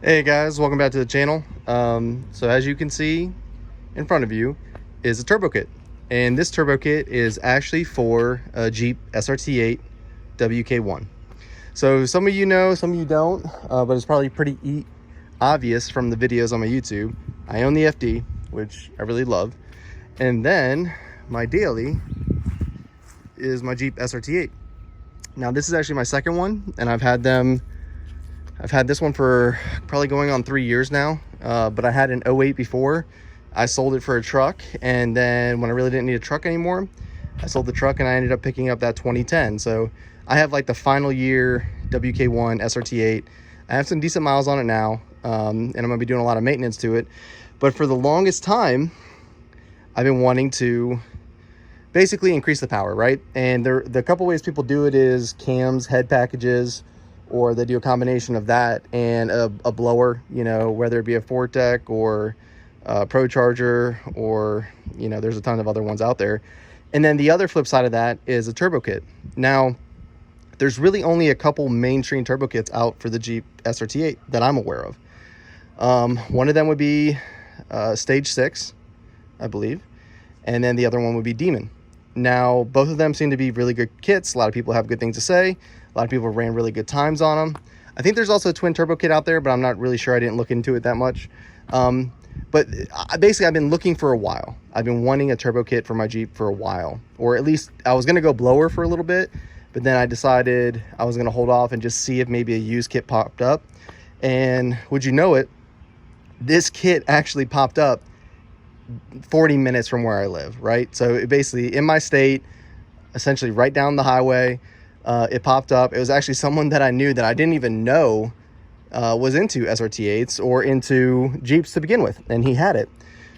Hey guys, welcome back to the channel. So as you can see in front of you is a turbo kit, and this turbo kit is actually for a Jeep SRT8 WK1. So some of you know, some of you don't, but it's probably pretty obvious from the videos on my YouTube. I own the FD, which I really love, and then my daily is my Jeep SRT8. Now this is actually my second one, and I've had this one for probably going on 3 years now, but I had an 08 before. I sold it for a truck, and then when I really didn't need a truck anymore, I sold the truck and I ended up picking up that 2010. So I have like the final year WK1 SRT8. I have some decent miles on it now, and I'm gonna be doing a lot of maintenance to it. But for the longest time, I've been wanting to basically increase the power, right? And the couple ways people do it is cams, head packages, or they do a combination of that and a blower, you know, whether it be a Fortec or a Pro Charger, or, you know, there's a ton of other ones out there. And then the other flip side of that is a turbo kit. Now, there's really only a couple mainstream turbo kits out for the Jeep SRT8 that I'm aware of. One of them would be Stage 6, I believe, and then the other one would be Demon. Now, both of them seem to be really good kits. A lot of people have good things to say. A lot of people ran really good times on them. I think there's also a twin turbo kit out there, but I'm not really sure. I didn't look into it that much. But basically, I've been looking for a while. I've been wanting a turbo kit for my Jeep for a while, or at least I was going to go blower for a little bit, but then I decided I was going to hold off and just see if maybe a used kit popped up. And would you know it, this kit actually popped up 40 minutes from where I live, right? So basically in my state, essentially right down the highway, it popped up. It was actually someone that I knew that I didn't even know was into SRT8s or into Jeeps to begin with, and he had it.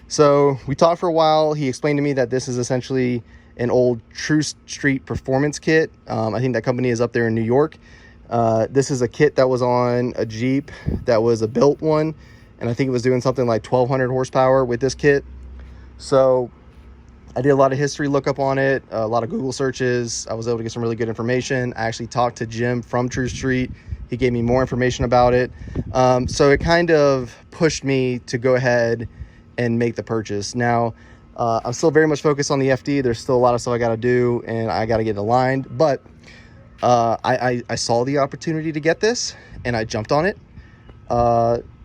So we talked for a while. He explained to me that this is essentially an old True Street performance kit. I think that company is up there in New York. This is a kit that was on a Jeep that was a built one, and I think it was doing something like 1,200 horsepower with this kit. So I did a lot of history lookup on it, a lot of Google searches. I was able to get some really good information. I actually talked to Jim from True Street. He gave me more information about it. So it kind of pushed me to go ahead and make the purchase. Now, I'm still very much focused on the FD. There's still a lot of stuff I got to do, and I got to get aligned. But I saw the opportunity to get this, and I jumped on it.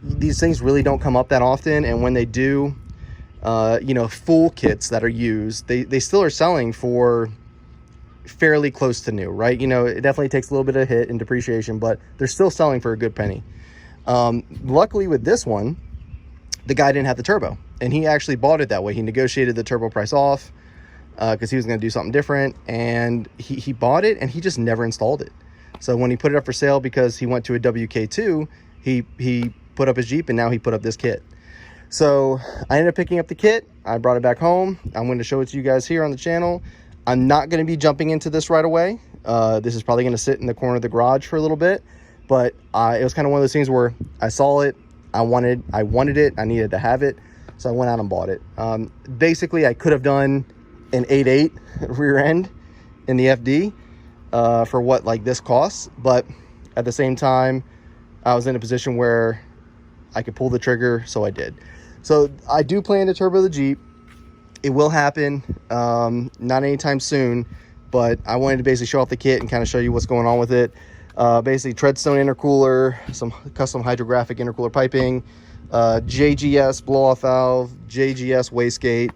These things really don't come up that often, and when they do, you know, full kits that are used, they still are selling for fairly close to new, right? You know, it definitely takes a little bit of hit in depreciation, but they're still selling for a good penny. Luckily with this one, the guy didn't have the turbo, and he actually bought it that way. He negotiated the turbo price off because he was going to do something different, and he bought it, and he just never installed it. So when he put it up for sale, because he went to a WK2, he put up his Jeep, and now he put up this kit. So I ended up picking up the kit. I brought it back home. I'm going to show it to you guys here on the channel. I'm not going to be jumping into this right away. This is probably going to sit in the corner of the garage for a little bit, but it was kind of one of those things where I saw it, I wanted it, I needed to have it, so I went out and bought it. Basically, I could have done an 8.8 rear end in the FD for what like this costs, but at the same time, I was in a position where I could pull the trigger, so I did. So I do plan to turbo the Jeep. It will happen, not anytime soon, but I wanted to basically show off the kit and kind of show you what's going on with it. Basically treadstone intercooler, some custom hydrographic intercooler piping, JGS blow-off valve, JGS wastegate.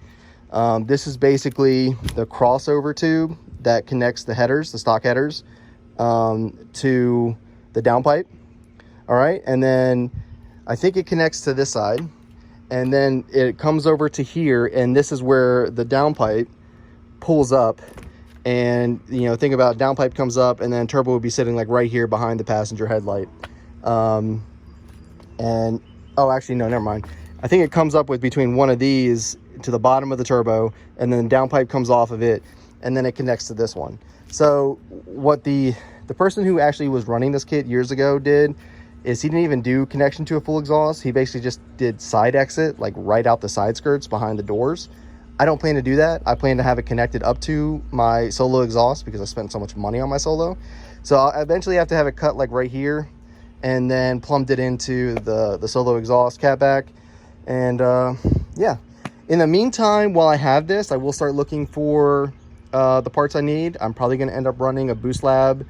This is basically the crossover tube that connects the headers, the stock headers, to the downpipe. All right, and then I think it connects to this side, and then it comes over to here, and this is where the downpipe pulls up. And, you know, think about downpipe comes up, and then turbo would be sitting like right here behind the passenger headlight. And, oh, actually, no, never mind. I think it comes up with between one of these to the bottom of the turbo, and then downpipe comes off of it, and then it connects to this one. So what the person who actually was running this kit years ago did is he didn't even do connection to a full exhaust. He basically just did side exit, like right out the side skirts behind the doors. I don't plan to do that. I plan to have it connected up to my Solo exhaust because I spent so much money on my Solo. So I'll eventually have to have it cut like right here and then plumbed it into the solo exhaust catback. And yeah, in the meantime, while I have this, I will start looking for the parts I need. I'm probably going to end up running a Boost Lab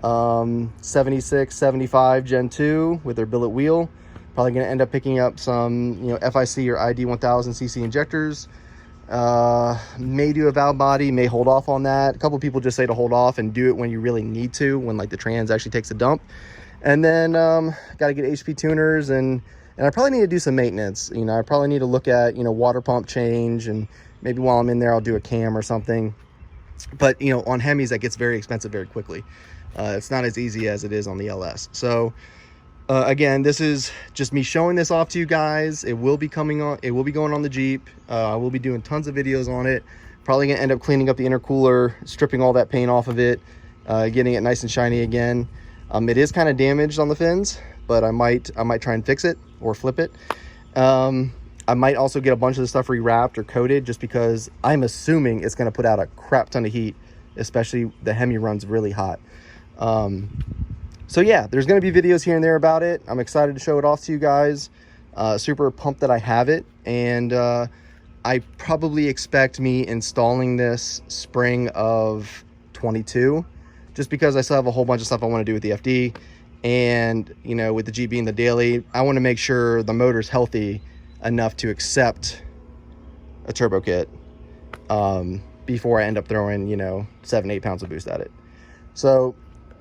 76, 75 Gen 2 with their billet wheel. Probably going to end up picking up some, you know, FIC or ID 1000cc injectors. May do a valve body, may hold off on that. A couple people just say to hold off and do it when you really need to, when like the trans actually takes a dump. And then got to get HP tuners, and I probably need to do some maintenance. You know, I probably need to look at, you know, water pump change, and maybe while I'm in there I'll do a cam or something. But you know, on Hemis that gets very expensive very quickly. It's not as easy as it is on the LS. So again, this is just me showing this off to you guys. It will be coming on, it will be going on the Jeep. I will be doing tons of videos on it. Probably gonna end up cleaning up the intercooler, stripping all that paint off of it, getting it nice and shiny again. It is kind of damaged on the fins, but I might try and fix it or flip it. I might also get a bunch of the stuff rewrapped or coated, just because I'm assuming it's going to put out a crap ton of heat, especially the Hemi runs really hot. So yeah, there's going to be videos here and there about it. I'm excited to show it off to you guys. Super pumped that I have it, and I probably expect me installing this spring of 22, just because I still have a whole bunch of stuff I want to do with the FD. And, you know, with the Jeep being the daily, I want to make sure the motor's healthy enough to accept a turbo kit before I end up throwing, you know, 7-8 pounds of boost at it. So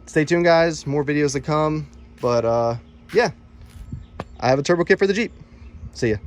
stay tuned, guys. More videos to come. But yeah, I have a turbo kit for the Jeep. See ya.